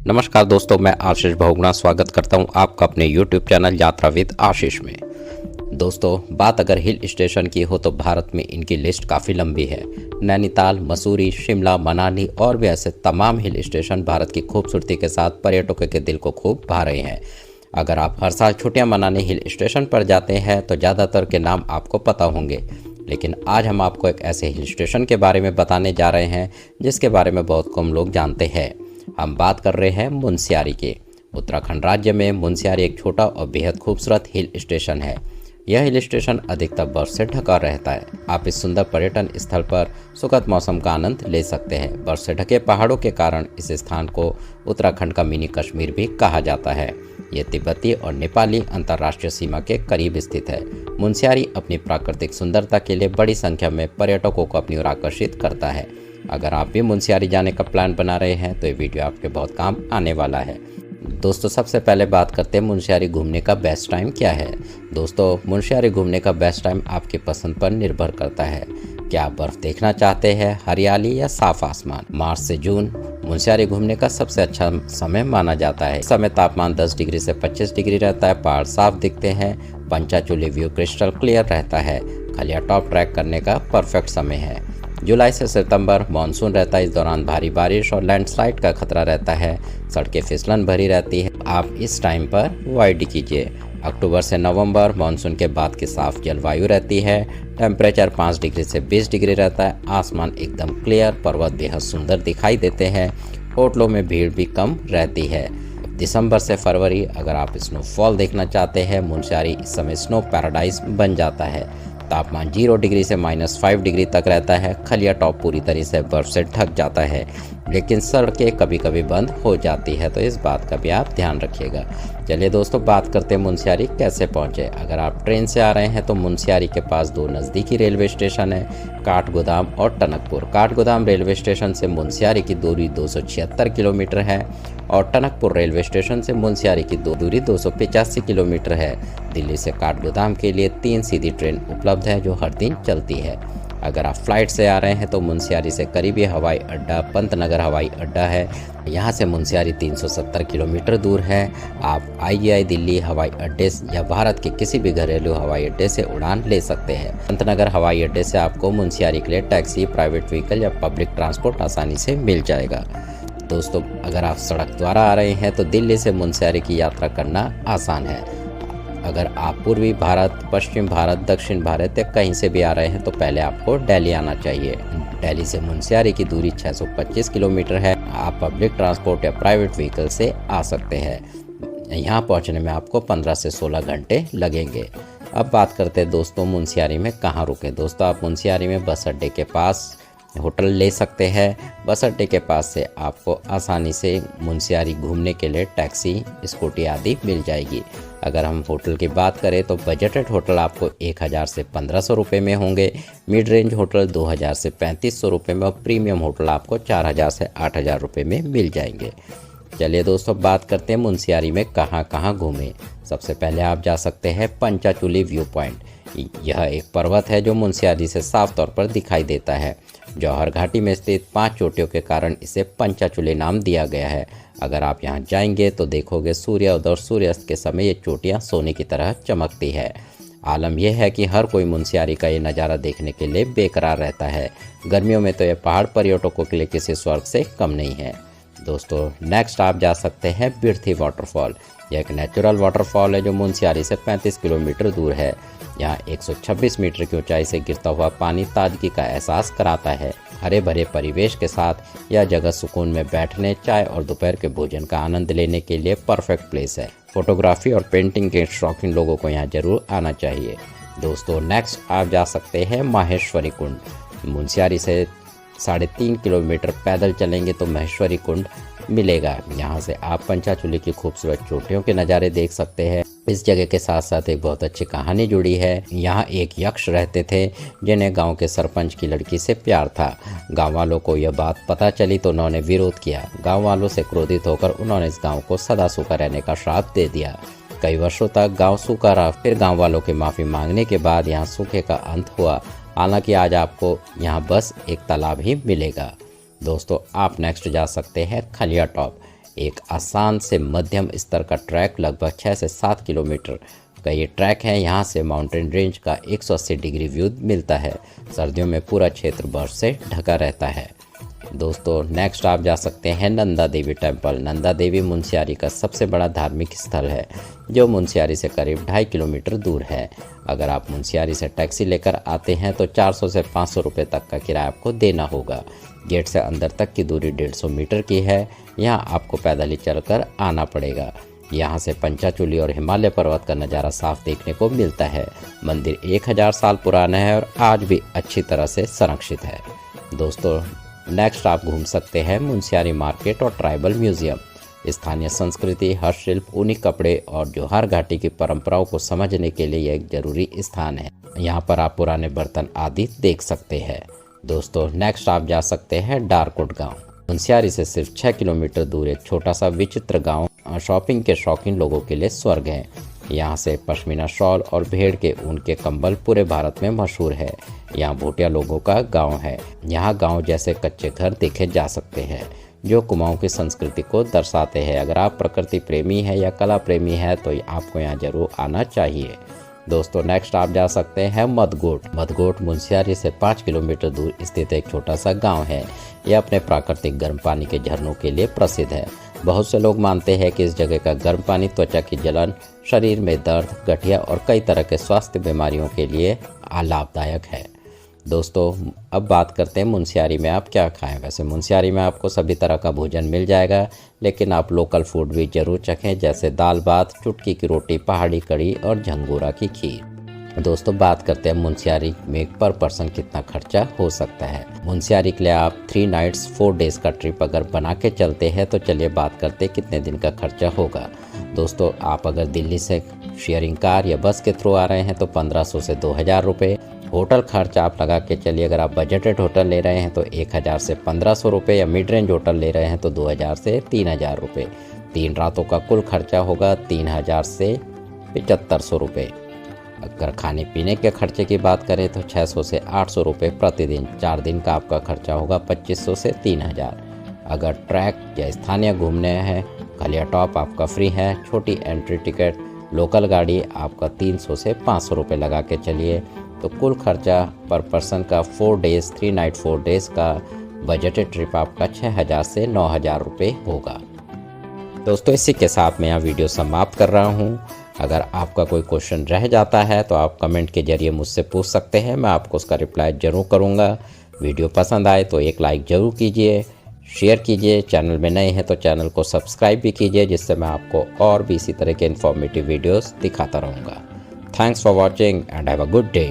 नमस्कार दोस्तों, मैं आशीष बहुगुणा स्वागत करता हूं आपका अपने YouTube चैनल यात्रा विद आशीष में। दोस्तों, बात अगर हिल स्टेशन की हो तो भारत में इनकी लिस्ट काफ़ी लंबी है। नैनीताल, मसूरी, शिमला, मनाली और भी ऐसे तमाम हिल स्टेशन भारत की खूबसूरती के साथ पर्यटकों के दिल को खूब भा रहे हैं। अगर आप हर साल छुट्टियां मनाने हिल स्टेशन पर जाते हैं तो ज़्यादातर के नाम आपको पता होंगे, लेकिन आज हम आपको एक ऐसे हिल स्टेशन के बारे में बताने जा रहे हैं जिसके बारे में बहुत कम लोग जानते हैं। हम बात कर रहे हैं मुनस्यारी के। उत्तराखंड राज्य में मुनस्यारी एक छोटा और बेहद खूबसूरत हिल स्टेशन है। यह हिल स्टेशन अधिकतर बर्फ से ढका रहता है। आप इस सुंदर पर्यटन स्थल पर सुखद मौसम का आनंद ले सकते हैं। बर्फ से ढके पहाड़ों के कारण इस स्थान को उत्तराखंड का मिनी कश्मीर भी कहा जाता है। ये तिब्बती और नेपाली अंतर्राष्ट्रीय सीमा के करीब स्थित है। मुनस्यारी अपनी प्राकृतिक सुंदरता के लिए बड़ी संख्या में पर्यटकों को अपनी ओर आकर्षित करता है। अगर आप भी मुनस्यारी जाने का प्लान बना रहे हैं तो ये वीडियो आपके बहुत काम आने वाला है। दोस्तों, सबसे पहले बात करते हैं मुनस्यारी घूमने का बेस्ट टाइम क्या है। दोस्तों, मुनस्यारी घूमने का बेस्ट टाइम आपकी पसंद पर निर्भर करता है। क्या आप बर्फ देखना चाहते हैं, हरियाली या साफ आसमान? मार्च से जून मुनस्यारी घूमने का सबसे अच्छा समय माना जाता है। इस समय तापमान 10 डिग्री से 25 डिग्री रहता है। पहाड़ साफ दिखते हैं। पंचाचूली व्यू क्रिस्टल क्लियर रहता है। खलिया टॉप ट्रैक करने का परफेक्ट समय है। जुलाई से सितंबर मानसून रहता है। इस दौरान भारी बारिश और लैंडस्लाइड का खतरा रहता है। सड़कें फिसलन भरी रहती है। आप इस टाइम पर अवॉइड कीजिए। अक्टूबर से नवंबर मानसून के बाद की साफ जलवायु रहती है। टेम्परेचर 5 डिग्री से 20 डिग्री रहता है। आसमान एकदम क्लियर, पर्वत बेहद सुंदर दिखाई देते हैं। होटलों में भीड़ भी कम रहती है। दिसंबर से फरवरी अगर आप स्नोफॉल देखना चाहते हैं, मुनस्यारी इस समय स्नो पैराडाइज बन जाता है। तापमान 0 डिग्री से -5 डिग्री तक रहता है। खलिया टॉप पूरी तरह से बर्फ से ढक जाता है, लेकिन सड़कें कभी कभी बंद हो जाती है, तो इस बात का भी आप ध्यान रखिएगा। चलिए दोस्तों, बात करते हैं मुनस्यारी कैसे पहुंचे। अगर आप ट्रेन से आ रहे हैं तो मुनस्यारी के पास 2 नज़दीकी रेलवे स्टेशन है, काठगोदाम और टनकपुर। काठगोदाम रेलवे स्टेशन से मुनस्यारी की दूरी 276 किलोमीटर है और टनकपुर रेलवे स्टेशन से मुनस्यारी की दूरी 285 किलोमीटर है। दिल्ली से काठगोदाम के लिए 3 सीधी ट्रेन उपलब्ध है जो हर दिन चलती है। अगर आप फ्लाइट से आ रहे हैं तो मुनस्यारी से करीबी हवाई अड्डा पंतनगर हवाई अड्डा है। यहाँ से मुनस्यारी 370 किलोमीटर दूर है। आप IGI दिल्ली हवाई अड्डे या भारत के किसी भी घरेलू हवाई अड्डे से उड़ान ले सकते हैं। पंतनगर हवाई अड्डे से आपको मुनस्यारी के लिए टैक्सी, प्राइवेट व्हीकल या पब्लिक ट्रांसपोर्ट आसानी से मिल जाएगा। दोस्तों, अगर आप सड़क द्वारा आ रहे हैं तो दिल्ली से मुनस्यारी की यात्रा करना आसान है। अगर आप पूर्वी भारत, पश्चिम भारत, दक्षिण भारत या कहीं से भी आ रहे हैं तो पहले आपको दिल्ली आना चाहिए। दिल्ली से मुनस्यारी की दूरी 625 किलोमीटर है। आप पब्लिक ट्रांसपोर्ट या प्राइवेट व्हीकल से आ सकते हैं। यहाँ पहुँचने में आपको 15 से 16 घंटे लगेंगे। अब बात करते हैं दोस्तों, मुनस्यारी में कहाँ रुके। दोस्तों, आप मुनस्यारी में बस अड्डे के पास होटल ले सकते हैं। बस अड्डे के पास से आपको आसानी से मुनस्यारी घूमने के लिए टैक्सी, स्कूटी आदि मिल जाएगी। अगर हम होटल की बात करें तो बजटेड होटल आपको 1000 से 1500 रुपये में होंगे। मिड रेंज होटल 2000 से 3500 रुपये में और प्रीमियम होटल आपको 4000 से 8000 रुपये में मिल जाएंगे। चलिए दोस्तों, बात करते हैं मुनस्यारी में कहाँ कहाँ घूमें। सबसे पहले आप जा सकते हैं पंचाचूली व्यू पॉइंट। यह एक पर्वत है जो मुनस्यारी से साफ तौर पर दिखाई देता है। जौहर घाटी में स्थित 5 चोटियों के कारण इसे पंचाचूली नाम दिया गया है। अगर आप यहां जाएंगे तो देखोगे सूर्योदय और सूर्यास्त के समय ये चोटियां सोने की तरह चमकती है। आलम यह है कि हर कोई मुनस्यारी का ये नज़ारा देखने के लिए बेकरार रहता है। गर्मियों में तो यह पहाड़ पर्यटकों के लिए किसी स्वर्ग से कम नहीं है। दोस्तों, नेक्स्ट आप जा सकते हैं बिरथी वाटरफॉल। यह एक नेचुरल वाटरफॉल है जो मुनस्यारी से 35 किलोमीटर दूर है। यहाँ 126 मीटर की ऊंचाई से गिरता हुआ पानी ताजगी का एहसास कराता है। हरे भरे परिवेश के साथ यह जगह सुकून में बैठने, चाय और दोपहर के भोजन का आनंद लेने के लिए परफेक्ट प्लेस है। फोटोग्राफी और पेंटिंग के शौकीन लोगों को यहाँ जरूर आना चाहिए। दोस्तों, नेक्स्ट आप जा सकते हैं माहेश्वरी कुंड। मुनस्यारी से 3.5 किलोमीटर पैदल चलेंगे तो महेश्वरी कुंड मिलेगा। यहाँ से आप पंचाचूली की खूबसूरत चोटियों के नज़ारे देख सकते हैं। इस जगह के साथ साथ एक बहुत अच्छी कहानी जुड़ी है। यहाँ एक यक्ष रहते थे जिन्हें गांव के सरपंच की लड़की से प्यार था। गांव वालों को यह बात पता चली तो उन्होंने विरोध किया। गांव वालों से क्रोधित होकर उन्होंने इस गांव को सदा सूखा रहने का श्राप दे दिया। कई वर्षों तक गांव सूखा रहा। फिर गांव वालों की माफ़ी मांगने के बाद यहाँ सूखे का अंत हुआ। हालांकि आज आपको यहाँ बस एक तालाब ही मिलेगा। दोस्तों, आप नेक्स्ट जा सकते हैं खलिया टॉप। एक आसान से मध्यम स्तर का ट्रैक लगभग 6 से 7 किलोमीटर का ये ट्रैक है। यहाँ से माउंटेन रेंज का 180 डिग्री व्यू मिलता है। सर्दियों में पूरा क्षेत्र बर्फ से ढका रहता है। दोस्तों नेक्स्ट आप जा सकते हैं नंदा देवी टेम्पल। नंदा देवी मुनस्यारी का सबसे बड़ा धार्मिक स्थल है, जो मुनस्यारी से करीब 2.5 किलोमीटर दूर है। अगर आप मुनस्यारी से टैक्सी लेकर आते हैं तो 400 से 500 रुपये तक का किराया आपको देना होगा। गेट से अंदर तक की दूरी 150 मीटर की है। यहाँ आपको पैदल ही चलकर आना पड़ेगा। यहाँ से पंचाचूली और हिमालय पर्वत का नज़ारा साफ देखने को मिलता है। मंदिर 1000 साल पुराना है और आज भी अच्छी तरह से संरक्षित है। दोस्तों नेक्स्ट आप घूम सकते हैं मुनस्यारी मार्केट और ट्राइबल म्यूजियम। स्थानीय संस्कृति, हस्तशिल्प, ऊनी कपड़े और जोहार घाटी की परंपराओं को समझने के लिए यह एक जरूरी स्थान है। यहाँ पर आप पुराने बर्तन आदि देख सकते हैं। दोस्तों नेक्स्ट आप जा सकते हैं डारकोट गांव। मुनस्यारी से सिर्फ 6 किलोमीटर दूर एक छोटा सा विचित्र गांव शॉपिंग के शौकीन लोगों के लिए स्वर्ग है। यहाँ से पश्मीना शॉल और भेड़ के ऊन के कंबल पूरे भारत में मशहूर है। यहाँ भूटिया लोगों का गांव है। यहाँ गांव जैसे कच्चे घर देखे जा सकते हैं, जो कुमाऊं की संस्कृति को दर्शाते हैं। अगर आप प्रकृति प्रेमी हैं या कला प्रेमी हैं तो आपको यहाँ जरूर आना चाहिए। दोस्तों नेक्स्ट आप जा सकते हैं मदगोट। मदगोट मुनस्यारी से 5 किलोमीटर दूर स्थित एक छोटा सा गांव है। यह अपने प्राकृतिक गर्म पानी के झरनों के लिए प्रसिद्ध है। बहुत से लोग मानते हैं कि इस जगह का गर्म पानी त्वचा की जलन, शरीर में दर्द, गठिया और कई तरह के स्वास्थ्य बीमारियों के लिए लाभदायक है। दोस्तों अब बात करते हैं मुनस्यारी में आप क्या खाएं। वैसे मुनस्यारी में आपको सभी तरह का भोजन मिल जाएगा, लेकिन आप लोकल फूड भी जरूर चखें, जैसे दाल भात, चुटकी की रोटी, पहाड़ी कड़ी और झंगोरा की खीर। दोस्तों बात करते हैं मुनस्यारी में पर पर्सन कितना खर्चा हो सकता है। मुनस्यारी के लिए आप 3 नाइट्स 4 डेज का ट्रिप अगर बना के चलते हैं तो चलिए बात करते हैं कितने दिन का खर्चा होगा। दोस्तों आप अगर दिल्ली से शेयरिंग कार या बस के थ्रू आ रहे हैं तो 1500 से 2000 रुपये। होटल खर्च आप लगा के चलिए, अगर आप बजटेड होटल ले रहे हैं तो 1000 से 1500 रुपये, या मिड रेंज होटल ले रहे हैं तो 2000 से 3000 रुपये। 3 रातों का कुल खर्चा होगा 3000 से 7500 रुपये। अगर खाने पीने के खर्चे की बात करें तो 600 से 800 रुपये प्रतिदिन। 4 दिन का आपका खर्चा होगा 2500 से 3000। अगर ट्रैक या स्थानीय घूमने हैं, खलिया टॉप आपका फ्री है। छोटी एंट्री टिकट, लोकल गाड़ी आपका 300 से 500 रुपये लगा के चलिए, तो कुल खर्चा पर पर्सन का 4 डेज 3 नाइट 4 डेज का बजटेड ट्रिप आपका 6000 से 9000 रुपये होगा। दोस्तों इसी के साथ मैं यह वीडियो समाप्त कर रहा हूँ। अगर आपका कोई क्वेश्चन रह जाता है तो आप कमेंट के जरिए मुझसे पूछ सकते हैं, मैं आपको उसका रिप्लाई ज़रूर करूँगा। वीडियो पसंद आए तो एक लाइक ज़रूर कीजिए, शेयर कीजिए। चैनल में नए हैं तो चैनल को सब्सक्राइब भी कीजिए, जिससे मैं आपको और भी इसी तरह के इन्फॉर्मेटिव वीडियोस दिखाता रहूँगा। Thanks for watching and have a good day.